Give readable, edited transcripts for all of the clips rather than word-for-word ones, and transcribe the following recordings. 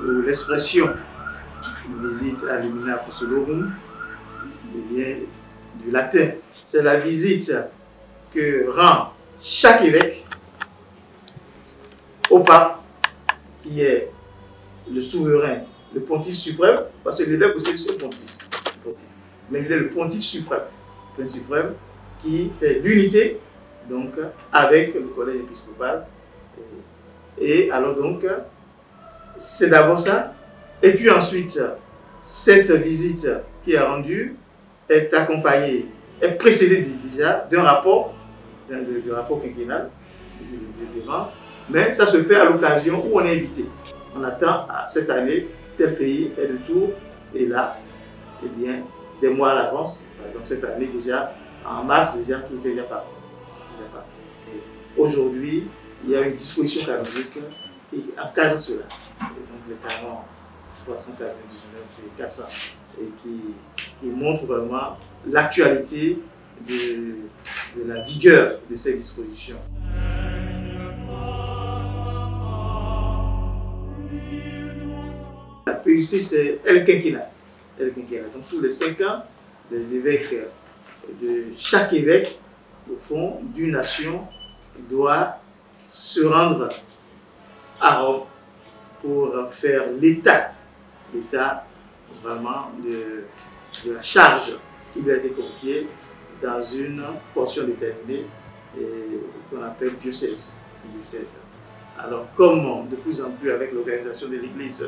ou l'expression visite à Lumina Apostolorum vient du latin. C'est la visite que rend chaque évêque au pape, qui est le souverain, le pontife suprême, parce que l'évêque aussi c'est le pontife, mais il est le pontife suprême, qui fait l'unité donc avec le collège épiscopal. Et alors donc, c'est d'abord ça. Et puis ensuite, cette visite qui est rendue est accompagnée, est précédée déjà d'un rapport, du rapport quinquennal de défense, mais ça se fait à l'occasion où on est invité. On attend cette année, tel pays est de tour, et là, eh bien, des mois à l'avance, par exemple cette année déjà, en mars déjà, tout est déjà parti. Aujourd'hui, il y a une disposition canonique qui encadre cela. Et donc le canon 399 et 400, et qui montre vraiment l'actualité de la vigueur de ces dispositions. La PUC, c'est le quinquennat. Donc tous les 5 ans, les évêques, de chaque évêque, au fond, d'une nation, doit se rendre à Rome pour faire l'état vraiment de la charge qui lui a été confiée dans une portion déterminée qu'on appelle diocèse. Alors comme de plus en plus avec l'organisation de l'Église,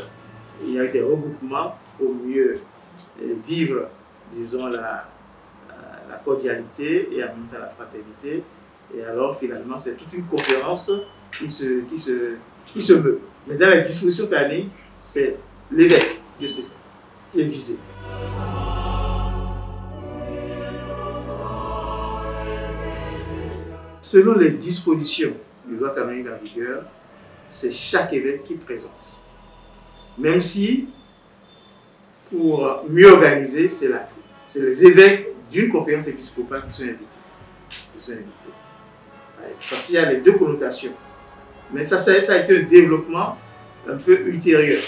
il y a eu des regroupements pour mieux vivre, disons, la cordialité et en même temps la fraternité. Et alors finalement c'est toute une conférence qui se meut. Mais dans la disposition canonique, c'est l'évêque diocésain qui est visé. Selon les dispositions du droit canonique en vigueur, c'est chaque évêque qui présente. Même si, pour mieux organiser, c'est les évêques d'une conférence épiscopale qui sont invités. Parce qu'il y a les deux connotations. Mais ça a été un développement un peu ultérieur.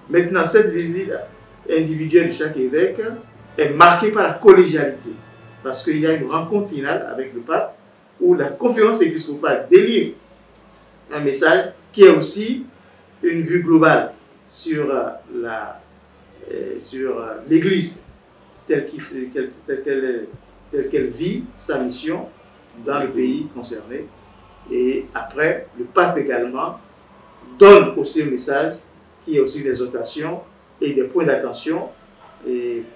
Maintenant, cette visite individuelle de chaque évêque est marquée par la collégialité. Parce qu'il y a une rencontre finale avec le pape où la conférence épiscopale délivre un message qui est aussi une vue globale sur l'Église telle qu'elle vit sa mission dans le pays concerné. Et après, le pape également donne aussi un message qui est aussi une exhortation et des points d'attention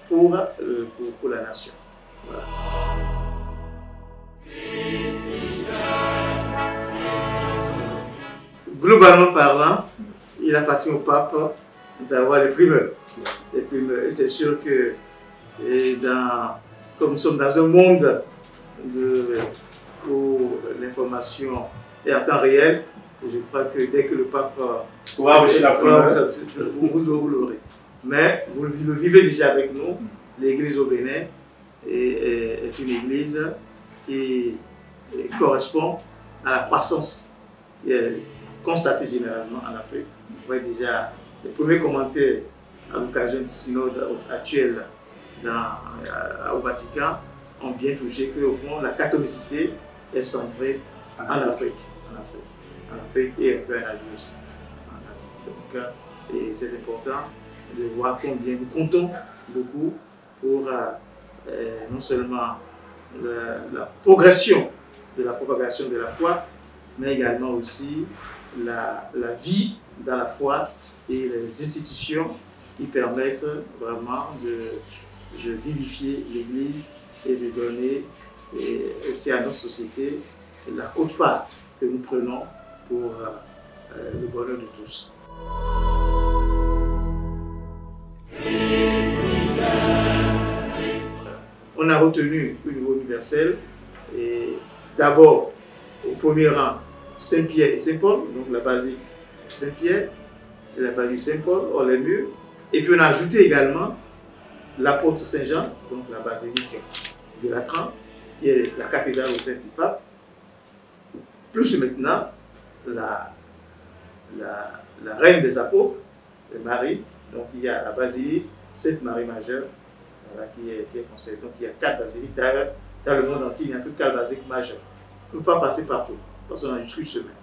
pour la nation. Voilà. Globalement parlant, il appartient au pape d'avoir les primeurs. Et c'est sûr que comme nous sommes dans un monde où l'information est en temps réel, je crois que dès que le pape vous l'aurez. Mais vous le vivez déjà avec nous. L'église au Bénin est une église qui correspond à la croissance qui est constatée généralement en Afrique. Vous voyez déjà les premiers commentaires à l'occasion du synode actuel au Vatican ont bien touché qu'au fond, la catholicité est centrée en Afrique. Et un peu en Asie aussi. Donc, et c'est important de voir combien nous comptons beaucoup pour non seulement la progression de la propagation de la foi, mais également aussi la vie dans la foi et les institutions qui permettent vraiment de vivifier l'Église et de donner aussi à notre société la quote-part que nous prenons pour le bonheur de tous. On a retenu au niveau universel, et d'abord au premier rang Saint-Pierre et Saint-Paul, donc la basilique de Saint-Pierre et la basilique de Saint-Paul, hors les murs. Et puis on a ajouté également l'apôtre Saint-Jean, donc la basilique de Latran, qui est la cathédrale au fait du pape, plus maintenant la reine des apôtres, Marie. Donc il y a la basilique Sainte-Marie majeure, voilà, qui est conservée. Donc il y a 4 basiliques. D'ailleurs, dans le monde entier, il n'y a que 4 basiliques majeures. On ne peut pas passer partout, parce qu'on a juste une semaine.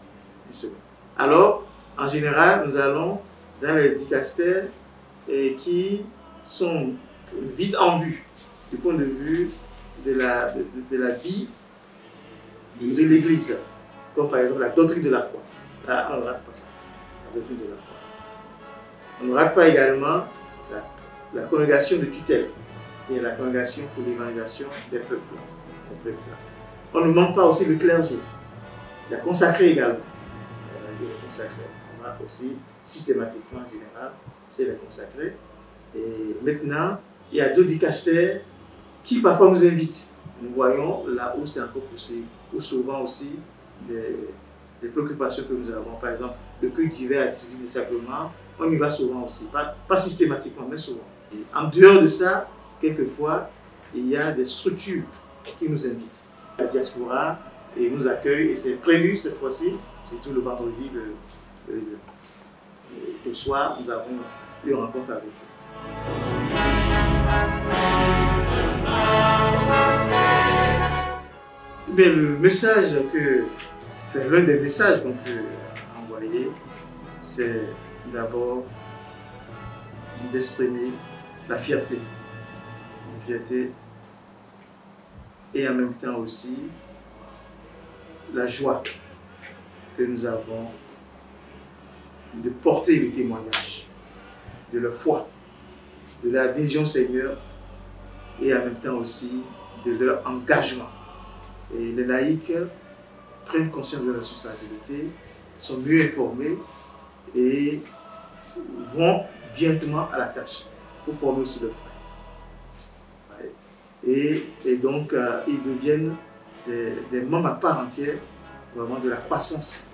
Alors, en général, nous allons dans les dicastères qui sont vite en vue, du point de vue de la vie de l'Église, comme par exemple la doctrine de la foi. Là, on ne rate pas ça, la doctrine de la foi. On ne rate pas également la congrégation de tutelle et la congrégation pour l'évangélisation des peuples. On ne manque pas aussi le clergé, la consacrée également. Les consacrés. On marque aussi systématiquement en général chez les consacrés. Et maintenant, il y a 2 dicastères qui parfois nous invitent. Nous voyons là où c'est encore poussé, ou souvent aussi des préoccupations que nous avons. Par exemple, le culte divers, activité des sacrements, on y va souvent aussi, pas systématiquement, mais souvent. Et en dehors de ça, quelquefois, il y a des structures qui nous invitent. La diaspora et nous accueille, et c'est prévu cette fois-ci, surtout le vendredi, le soir, nous avons eu une rencontre avec eux. Mais le message l'un des messages qu'on peut envoyer, c'est d'abord d'exprimer la fierté. La fierté et en même temps aussi la joie que nous avons de porter le témoignage de leur foi, de leur adhésion au Seigneur et en même temps aussi de leur engagement. Et les laïcs prennent conscience de leur responsabilité, sont mieux informés et vont directement à la tâche pour former aussi leurs frères. Et donc, ils deviennent des membres à part entière vraiment de la croissance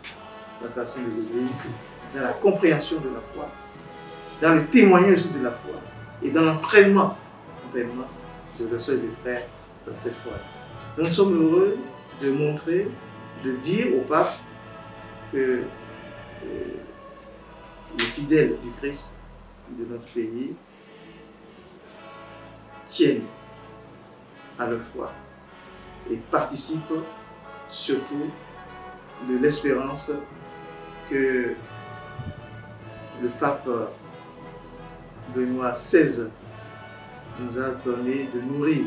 de l'Église, dans la compréhension de la foi, dans le témoignage aussi de la foi et dans l'entraînement de leurs sœurs et frères dans cette foi. Nous sommes heureux de montrer, de dire au pape que les fidèles du Christ de notre pays tiennent à leur foi et participent surtout de l'espérance que le pape Benoît XVI nous a donné de nourrir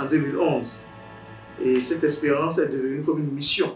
en 2011. Et cette espérance est devenue comme une mission